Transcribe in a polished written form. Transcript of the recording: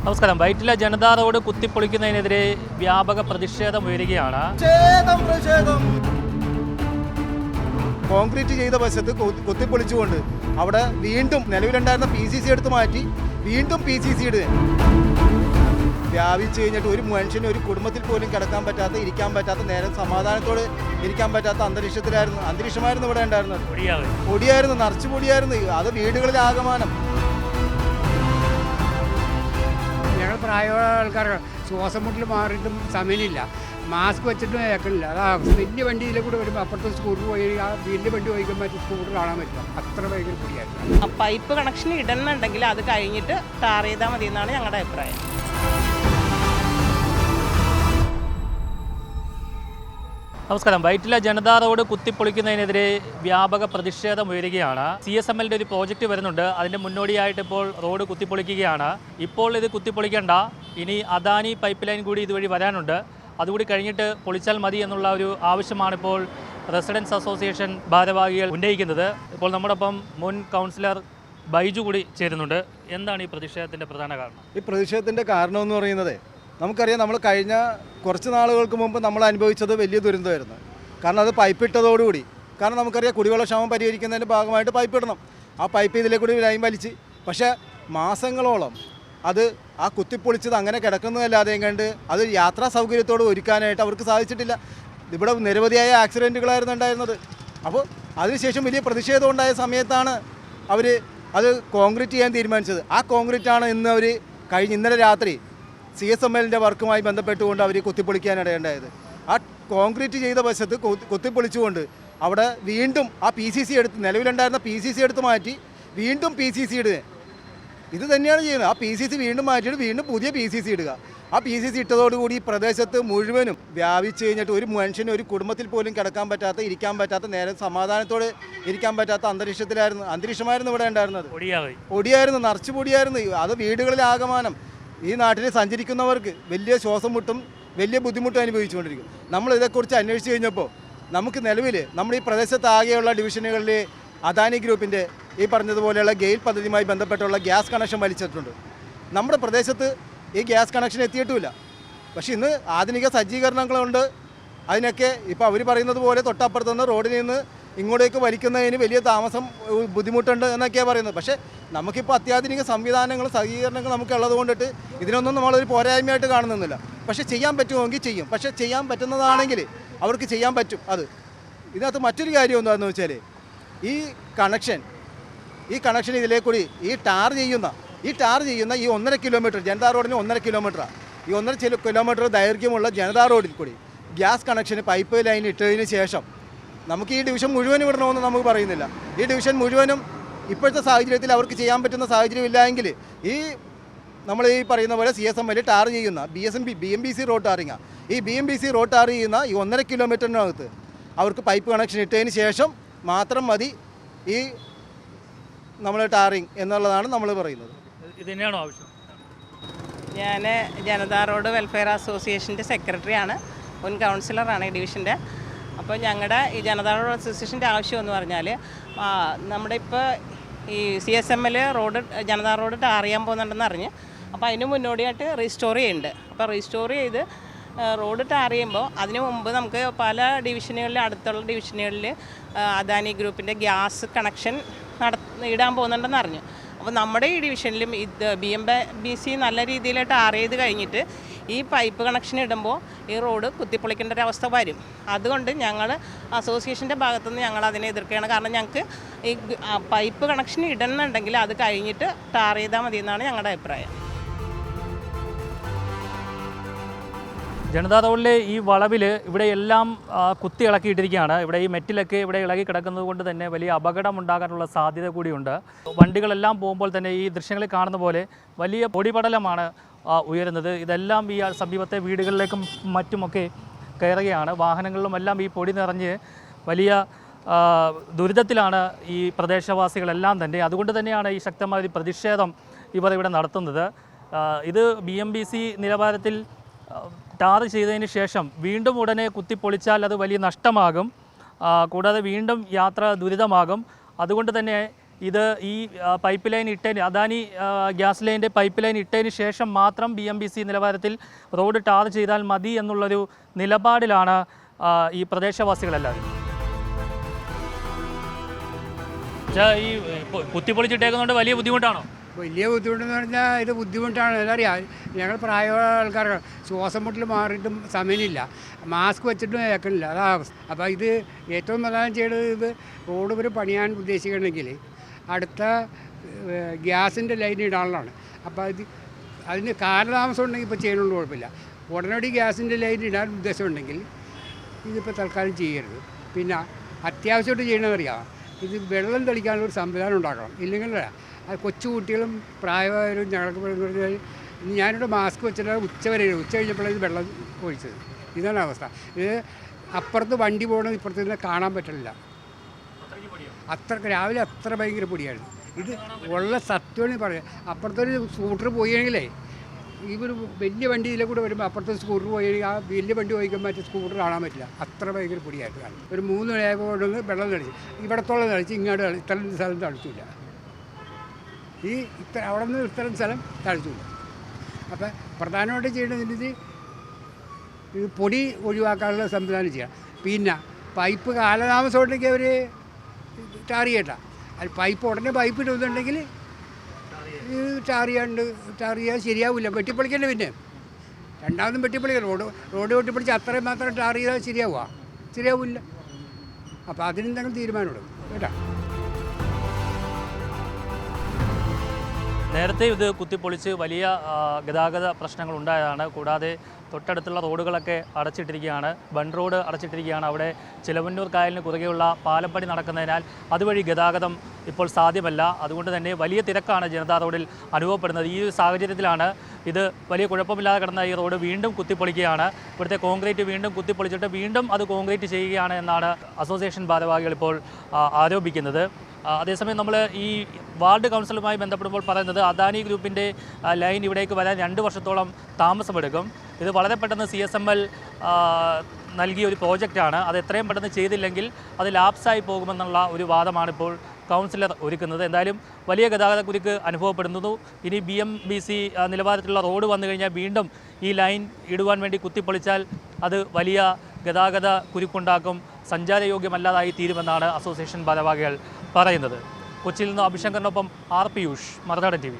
നമസ്കാരം. വൈറ്റില ജനതാ റോഡ് കുത്തിപ്പൊളിക്കുന്നതിനെതിരെ വ്യാപക പ്രതിഷേധം ഉയരുകയാണ്. കോൺക്രീറ്റ് ചെയ്ത വശത്ത് കുത്തിപ്പൊളിച്ചുകൊണ്ട് അവിടെ വീണ്ടും നിലവിലുണ്ടായിരുന്ന PCC എടുത്ത് മാറ്റി വീണ്ടും PCC ഇടുക. വ്യാപിച്ചു കഴിഞ്ഞിട്ട് ഒരു മനുഷ്യന് ഒരു കുടുംബത്തിൽ പോലും കിടക്കാൻ പറ്റാത്ത, ഇരിക്കാൻ പറ്റാത്ത, നേരം സമാധാനത്തോടെ ഇരിക്കാൻ പറ്റാത്ത അന്തരീക്ഷമായിരുന്നു ഇവിടെ ഉണ്ടായിരുന്നത്. പൊടിയായിരുന്നു, നിറച്ചു പൊടിയായിരുന്നു. അത് വീടുകളിൽ ആകമാനം. ഞങ്ങൾ പ്രായമുള്ള ആൾക്കാർ ശ്വാസം മുട്ടൽ മാറിയിട്ടും സമയമില്ല, മാസ്ക് വെച്ചിട്ടും കേൾക്കണില്ല. അതാ വലിയ വണ്ടിയിലെ കൂടെ വരുമ്പോൾ അപ്പുറത്തെ സ്കൂട്ടർ പോയി ആ വലിയ വണ്ടി പോയിക്കുമ്പോൾ മറ്റു സ്കൂട്ടർ കാണാൻ പറ്റില്ല, അത്ര ഭയങ്കര പൊടിയായിരുന്നു. പൈപ്പ് കണക്ഷൻ ഇടണമെന്നുണ്ടെങ്കിൽ അത് കഴിഞ്ഞിട്ട് ടാർ ചെയ്താൽ മതി എന്നാണ് ഞങ്ങളുടെ അഭിപ്രായം. നമസ്കാരം. വൈറ്റില ജനതാ റോഡ് കുത്തിപ്പൊളിക്കുന്നതിനെതിരെ വ്യാപക പ്രതിഷേധം ഉയരുകയാണ്. CSMLന്റെ ഒരു പ്രോജക്റ്റ് വരുന്നുണ്ട്. അതിൻ്റെ മുന്നോടിയായിട്ട് ഇപ്പോൾ റോഡ് കുത്തിപ്പൊളിക്കുകയാണ്. ഇപ്പോൾ ഇത് കുത്തിപ്പൊളിക്കേണ്ട, ഇനി അദാനി പൈപ്പ് ലൈൻ കൂടി ഇതുവഴി വരാനുണ്ട്. അതുകൂടി കഴിഞ്ഞിട്ട് പൊളിച്ചാൽ മതി എന്നുള്ള ഒരു ആവശ്യമാണ് ഇപ്പോൾ റെസിഡൻസ് അസോസിയേഷൻ ഭാരവാഹികൾ ഉന്നയിക്കുന്നത്. ഇപ്പോൾ നമ്മോടൊപ്പം മുൻ കൗൺസിലർ ബൈജു കൂടി ചേരുന്നുണ്ട്. എന്താണ് ഈ പ്രതിഷേധത്തിൻ്റെ പ്രധാന കാരണം? ഈ പ്രതിഷേധത്തിൻ്റെ കാരണം എന്ന് പറയുന്നത്, നമുക്കറിയാം, നമ്മൾ കഴിഞ്ഞ കുറച്ച് നാളുകൾക്ക് മുമ്പ് നമ്മൾ അനുഭവിച്ചത് വലിയ ദുരന്തമായിരുന്നു. കാരണം അത് പൈപ്പ് ഇട്ടതോടുകൂടി, കാരണം നമുക്കറിയാം കുടിവെള്ളക്ഷാമം പരിഹരിക്കുന്നതിൻ്റെ ഭാഗമായിട്ട് പൈപ്പ് ഇടണം. ആ പൈപ്പ് ഇതിലെ കൂടി ലൈൻ വലിച്ച്, പക്ഷേ മാസങ്ങളോളം അത് ആ കുത്തിപ്പൊളിച്ചത് അങ്ങനെ കിടക്കുന്നതല്ലാതെയും കണ്ട് അത് യാത്രാ സൗകര്യത്തോട് ഒരുക്കാനായിട്ട് അവർക്ക് സാധിച്ചിട്ടില്ല. ഇവിടെ നിരവധിയായ ആക്സിഡൻറ്റുകളായിരുന്നു ഉണ്ടായിരുന്നത്. അപ്പോൾ അതിനുശേഷം വലിയ പ്രതിഷേധം ഉണ്ടായ സമയത്താണ് അവർ അത് കോൺക്രീറ്റ് ചെയ്യാൻ തീരുമാനിച്ചത്. ആ കോൺക്രീറ്റാണ് ഇന്ന് അവർ ഇന്നലെ രാത്രി CSMLന്റെ വർക്കുമായി ബന്ധപ്പെട്ടുകൊണ്ട് അവർ കുത്തിപ്പൊളിക്കാനിടയുണ്ടായത്. ആ കോൺക്രീറ്റ് ചെയ്ത വശത്ത് കുത്തിപ്പൊളിച്ചുകൊണ്ട് അവിടെ വീണ്ടും ആ PCC എടുത്ത് നിലവിലുണ്ടായിരുന്ന PCC എടുത്ത് മാറ്റി വീണ്ടും PCC ഇടുക. ഇത് തന്നെയാണ് ചെയ്യുന്നത്. ആ PCC വീണ്ടും മാറ്റിയിട്ട് വീണ്ടും പുതിയ PCC ഇടുക. ആ PCC ഇട്ടതോടുകൂടി ഈ പ്രദേശത്ത് മുഴുവനും വ്യാപിച്ചു കഴിഞ്ഞിട്ട് ഒരു മനുഷ്യന് ഒരു കുടുംബത്തിൽ പോലും കിടക്കാൻ പറ്റാത്ത, ഇരിക്കാൻ പറ്റാത്ത, നേരം സമാധാനത്തോടെ ഇരിക്കാൻ പറ്റാത്ത അന്തരീക്ഷമായിരുന്നു ഇവിടെ ഉണ്ടായിരുന്നത്. പൊടിയായിരുന്നു, നിറച്ചു പൊടിയായിരുന്നു. അത് വീടുകളിൽ ആകമാനം. ഈ നാട്ടിൽ സഞ്ചരിക്കുന്നവർക്ക് വലിയ ശ്വാസം മുട്ടും വലിയ ബുദ്ധിമുട്ടും അനുഭവിച്ചുകൊണ്ടിരിക്കും. നമ്മൾ ഇതേക്കുറിച്ച് അന്വേഷിച്ച് കഴിഞ്ഞപ്പോൾ നമുക്ക് നിലവിൽ നമ്മുടെ ഈ പ്രദേശത്താകെയുള്ള ഡിവിഷനുകളിൽ അദാനി ഗ്രൂപ്പിൻ്റെ ഈ പറഞ്ഞതുപോലെയുള്ള ഗെയിൽ പദ്ധതിയുമായി ബന്ധപ്പെട്ടുള്ള ഗ്യാസ് കണക്ഷൻ വലിച്ചിട്ടുണ്ട്. നമ്മുടെ പ്രദേശത്ത് ഈ ഗ്യാസ് കണക്ഷൻ എത്തിയിട്ടുമില്ല. പക്ഷേ ഇന്ന് ആധുനിക സജ്ജീകരണങ്ങളുണ്ട്. അതിനൊക്കെ ഇപ്പോൾ അവർ പറയുന്നത് പോലെ തൊട്ടപ്പുറത്ത് നിന്ന് റോഡിൽ നിന്ന് ഇങ്ങോട്ടേക്ക് വലിക്കുന്നതിന് വലിയ താമസം, ബുദ്ധിമുട്ടുണ്ട് എന്നൊക്കെയാണ് പറയുന്നത്. പക്ഷേ നമുക്കിപ്പോൾ അത്യാധുനിക സംവിധാനങ്ങളും സജ്ജീകരണങ്ങളും നമുക്ക് ഉള്ളത് കൊണ്ടിട്ട് ഇതിനൊന്നും നമ്മളൊരു പോരായ്മയായിട്ട് കാണുന്നില്ല. പക്ഷേ ചെയ്യാൻ പറ്റുമെങ്കിൽ ചെയ്യും. പക്ഷേ ചെയ്യാൻ പറ്റുന്നതാണെങ്കിൽ അവർക്ക് ചെയ്യാൻ പറ്റും. ഇതിനകത്ത് മറ്റൊരു കാര്യം എന്താണെന്ന് വെച്ചാൽ, ഈ കണക്ഷൻ ഇതിലേ കൂടി ഈ ടാർ ചെയ്യുന്ന ഈ 1.5 കിലോമീറ്റർ ജനതാ റോഡിന് 1.5 കിലോമീറ്ററാണ്. ഈ 1.5 കിലോമീറ്റർ ദൈർഘ്യമുള്ള ജനതാ റോഡിൽ കൂടി ഗ്യാസ് കണക്ഷന് പൈപ്പ് ലൈൻ ഇട്ടതിന് ശേഷം നമുക്ക് ഈ ഡിവിഷൻ മുഴുവനും വിടണമെന്ന് നമുക്ക് പറയുന്നില്ല. ഈ ഡിവിഷൻ മുഴുവനും ഇപ്പോഴത്തെ സാഹചര്യത്തിൽ അവർക്ക് ചെയ്യാൻ പറ്റുന്ന സാഹചര്യമില്ല എങ്കിൽ ഈ നമ്മൾ ഈ പറയുന്ന പോലെ CSML ടാർ ചെയ്യുന്ന BMBC റോഡ് ടാറിങ്, ഈ BMBC റോഡ് ടാർ ചെയ്യുന്ന ഈ 1.5 കിലോമീറ്ററിനകത്ത് അവർക്ക് പൈപ്പ് കണക്ഷൻ ഇട്ടതിന് ശേഷം മാത്രം മതി ഈ നമ്മൾ ടാറിങ് എന്നുള്ളതാണ് നമ്മൾ പറയുന്നത്. ഇത് തന്നെയാണോ ആവശ്യം? ഞാൻ ജനതാ റോഡ് വെൽഫെയർ അസോസിയേഷൻ്റെ സെക്രട്ടറിയാണ്, മുൻ കൗൺസിലറാണ് ഈ ഡിവിഷൻ്റെ. അപ്പോൾ ഞങ്ങളുടെ ഈ ജനതാ റോഡ് അസോസിയേഷൻ്റെ ആവശ്യം എന്ന് പറഞ്ഞാൽ, നമ്മുടെ ഇപ്പോൾ ഈ CSML road Janata road tar ചെയ്യാൻ പോകുന്നുണ്ടെന്ന് അറിഞ്ഞ്, അപ്പോൾ അതിന് മുന്നോടിയായിട്ട് റീസ്റ്റോർ ചെയ്യുന്നുണ്ട്. അപ്പോൾ റീസ്റ്റോർ ചെയ്ത് റോഡ് ടാർ ചെയ്യുമ്പോൾ അതിന് മുമ്പ് നമുക്ക് പല ഡിവിഷനുകളിൽ, അടുത്തുള്ള ഡിവിഷനുകളിൽ അദാനി ഗ്രൂപ്പിൻ്റെ ഗ്യാസ് കണക്ഷൻ ഇടാൻ പോകുന്നുണ്ടെന്ന് അറിഞ്ഞു. അപ്പോൾ നമ്മുടെ ഈ ഡിവിഷനിലും ഇത് BMBC നല്ല രീതിയിൽ ടാർ ചെയ്ത് കഴിഞ്ഞിട്ട് ഈ പൈപ്പ് കണക്ഷൻ ഇടുമ്പോൾ ഈ റോഡ് കുത്തിപ്പൊളിക്കേണ്ട ഒരവസ്ഥ വരും. അതുകൊണ്ട് ഞങ്ങൾ അസോസിയേഷൻ്റെ ഭാഗത്തുനിന്ന് ഞങ്ങൾ അതിനെ എതിർക്കുകയാണ്. കാരണം ഞങ്ങൾക്ക് ഈ പൈപ്പ് കണക്ഷൻ ഇടണമെന്നുണ്ടെങ്കിൽ അത് കഴിഞ്ഞിട്ട് ടാർ ചെയ്താൽ മതി എന്നാണ് ഞങ്ങളുടെ അഭിപ്രായം. ജനതാ റോഡിലെ ഈ വളവിൽ ഇവിടെ എല്ലാം കുത്തി ഇളക്കിയിട്ടിരിക്കുകയാണ്. ഇവിടെ ഈ മെറ്റിലൊക്കെ ഇവിടെ ഇളകി കിടക്കുന്നത് കൊണ്ട് തന്നെ വലിയ അപകടം ഉണ്ടാകാനുള്ള സാധ്യത കൂടിയുണ്ട്. വണ്ടികളെല്ലാം പോകുമ്പോൾ തന്നെ ഈ ദൃശ്യങ്ങളിൽ കാണുന്ന പോലെ വലിയ പൊടിപടലമാണ് ഉയരുന്നത്. ഇതെല്ലാം ഈ സമീപത്തെ വീടുകളിലേക്കും മറ്റുമൊക്കെ കയറുകയാണ്. വാഹനങ്ങളിലുമെല്ലാം ഈ പൊടി നിറഞ്ഞ് വലിയ ദുരിതത്തിലാണ് ഈ പ്രദേശവാസികളെല്ലാം തന്നെ. അതുകൊണ്ട് തന്നെയാണ് ഈ ശക്തമായ ഒരു പ്രതിഷേധം ഇവർ ഇവിടെ നടത്തുന്നത്. ഇത് BMBC നിലവാരത്തിൽ ടാർ ചെയ്തതിന് ശേഷം വീണ്ടും ഉടനെ കുത്തിപ്പൊളിച്ചാൽ അത് വലിയ നഷ്ടമാകും. കൂടാതെ വീണ്ടും യാത്ര ദുരിതമാകും. അതുകൊണ്ട് തന്നെ ഇത് ഈ പൈപ്പ് ലൈൻ ഇട്ടതിന് അദാനി ഗ്യാസ് ലൈനിൻ്റെ പൈപ്പ് ലൈൻ ഇട്ടതിന് ശേഷം മാത്രം BMBC നിലവാരത്തിൽ റോഡ് ടാർ ചെയ്താൽ മതി എന്നുള്ളൊരു നിലപാടിലാണ് ഈ പ്രദേശവാസികളെല്ലാവരും. ഈ കുത്തിപ്പൊളിച്ചിട്ടേക്കുന്നതുകൊണ്ട് വലിയ ബുദ്ധിമുട്ടാണോ? വലിയ ബുദ്ധിമുട്ടെന്ന് പറഞ്ഞാൽ ഇത് ബുദ്ധിമുട്ടാണ്. എന്താ പറയുക, ഞങ്ങൾ പ്രായമുള്ള ആൾക്കാർക്ക് ശ്വാസം മുട്ടൽ മാറിയിട്ടും സമയമില്ല, മാസ്ക് വെച്ചിട്ടും കേൾക്കണില്ല, അതാ അവസ്ഥ. അപ്പോൾ ഇത് ഏറ്റവും പ്രധാനം ചെയ്യേണ്ടത്, ഇത് റോഡ് ഇവർ പണിയാൻ ഉദ്ദേശിക്കണമെങ്കിൽ അടുത്ത ഗ്യാസിൻ്റെ ലൈൻ ഇടാനുള്ളതാണ്. അപ്പോൾ അതിന് കാലതാമസം ഉണ്ടെങ്കിൽ ഇപ്പോൾ ചെയ്യണമെന്ന് കുഴപ്പമില്ല. ഉടനടി ഗ്യാസിൻ്റെ ലൈൻ ഇടാൻ ഉദ്ദേശമുണ്ടെങ്കിൽ ഇതിപ്പോൾ തൽക്കാലം ചെയ്യരുത്. പിന്നെ അത്യാവശ്യമായിട്ട് ചെയ്യണമെന്നറിയാം, ഇത് വെള്ളം തെളിക്കാനുള്ളൊരു സംവിധാനം ഉണ്ടാക്കണം. ഇല്ലെങ്കിൽ അത് കൊച്ചു കുട്ടികളും പ്രായമായവരും ഞങ്ങൾക്ക് പറഞ്ഞാൽ ഞാനിവിടെ മാസ്ക് വെച്ചിട്ട് ഉച്ച കഴിഞ്ഞപ്പോഴാണ് ഇത് വെള്ളം ഒഴിച്ചത്. ഇതാണ് അവസ്ഥ. ഇത് അപ്പുറത്ത് വണ്ടി പോകണമെന്ന് ഇപ്പുറത്ത് നിന്ന് കാണാൻ പറ്റില്ല, രാവിലെ അത്ര ഭയങ്കര പൊടിയാണ്. ഇത് ഉള്ള സത്യമാണ് പറയാം. അപ്പുറത്തൊരു സ്കൂട്ടർ പോയെങ്കിലേ ഇവർ വലിയ വണ്ടി ഇതിലെ കൂടെ വരുമ്പോൾ അപ്പുറത്തെ സ്കൂട്ടർ പോയി ആ വലിയ വണ്ടി പോയിക്കാൻ പറ്റിയ സ്കൂട്ടർ കാണാൻ പറ്റില്ല, അത്ര ഭയങ്കര പൊടിയായിട്ട് കാണും. ഒരു 3 മണിയായപ്പോൾ വെള്ളം തളിച്ച് ഇവിടത്തോളം തളിച്ച് ഇങ്ങോട്ട് ഇത്തരം സ്ഥലം തളിച്ചില്ല, അവിടെ നിന്ന് ഇത്തരം സ്ഥലം തളിച്ചില്ല. അപ്പം പ്രധാനമായിട്ട് ചെയ്യേണ്ടത് ഇത് പൊടി ഒഴിവാക്കാനുള്ള സംവിധാനം ചെയ്യാം. പിന്നെ പൈപ്പ് കാലതാമസം ഉണ്ടെങ്കിൽ അവർ ടാർ ചെയ്യട്ട, അത് പൈപ്പ് ഉടനെ പൈപ്പ് ഇടുന്നുണ്ടെങ്കിൽ ടാർ ചെയ്യാൻ ശരിയാവില്ല, വെട്ടിപ്പൊളിക്കണ്ടേ. പിന്നെ രണ്ടാമതും വെട്ടിപ്പൊളിക്കണം, റോഡ് വെട്ടിപ്പൊളിച്ച് അത്രയും മാത്രം ടാർ ചെയ്താൽ ശരിയാവില്ല. അപ്പോൾ അതിനെന്തെങ്കിലും തീരുമാനമെടുക്കും കേട്ടോ. നേരത്തെ ഇത് കുത്തിപ്പൊളിച്ച് വലിയ ഗതാഗത പ്രശ്നങ്ങൾ ഉണ്ടായതാണ്. കൂടാതെ തൊട്ടടുത്തുള്ള റോഡുകളൊക്കെ അടച്ചിട്ടിരിക്കുകയാണ്, ബൺ റോഡ് അടച്ചിട്ടിരിക്കുകയാണ്. അവിടെ ചിലവന്നൂർ കായലിന് കുറുകെയുള്ള പാലപ്പണി നടക്കുന്നതിനാൽ അതുവഴി ഗതാഗതം ഇപ്പോൾ സാധ്യമല്ല. അതുകൊണ്ട് തന്നെ വലിയ തിരക്കാണ് ജനതാ റോഡിൽ അനുഭവപ്പെടുന്നത്. ഈ സാഹചര്യത്തിലാണ് ഇത് വലിയ കുഴപ്പമില്ലാതെ കിടന്ന ഈ റോഡ് വീണ്ടും കുത്തിപ്പൊളിക്കുകയാണ്. ഇവിടുത്തെ കോൺക്രീറ്റ് വീണ്ടും കുത്തിപ്പൊളിച്ചിട്ട് വീണ്ടും അത് കോൺക്രീറ്റ് ചെയ്യുകയാണ് എന്നാണ് അസോസിയേഷൻ ഭാരവാഹികൾ ഇപ്പോൾ ആരോപിക്കുന്നത്. അതേസമയം നമ്മൾ ഈ വാർഡ് കൗൺസിലുമായി ബന്ധപ്പെടുമ്പോൾ പറയുന്നത് അദാനി ഗ്രൂപ്പിൻ്റെ ലൈൻ ഇവിടേക്ക് വരാൻ 2 വർഷത്തോളം താമസമെടുക്കും. ഇത് വളരെ പെട്ടെന്ന് CSML നൽകിയ ഒരു പ്രോജക്റ്റാണ്. അത് എത്രയും പെട്ടെന്ന് ചെയ്തില്ലെങ്കിൽ അത് ലാപ്സായി പോകുമെന്നുള്ള ഒരു വാദമാണ് ഇപ്പോൾ കൗൺസിലർ ഒരുക്കുന്നത്. എന്തായാലും വലിയ ഗതാഗത കുരുക്ക് അനുഭവപ്പെടുന്നു. ഇനി BMBC നിലവാരത്തിലുള്ള റോഡ് വന്നു കഴിഞ്ഞാൽ വീണ്ടും ഈ ലൈൻ ഇടുവാൻ വേണ്ടി കുത്തിപ്പൊളിച്ചാൽ അത് വലിയ ഗതാഗത കുരുക്കുണ്ടാക്കും, സഞ്ചാരയോഗ്യമല്ലാതായി തീരുമെന്നാണ് അസോസിയേഷൻ ഭാരവാഹികൾ പറയുന്നത്. കൊച്ചിയിൽ നിന്ന് അഭിശങ്കറിനൊപ്പം R. പിയൂഷ്, മറുനാടൻ TV.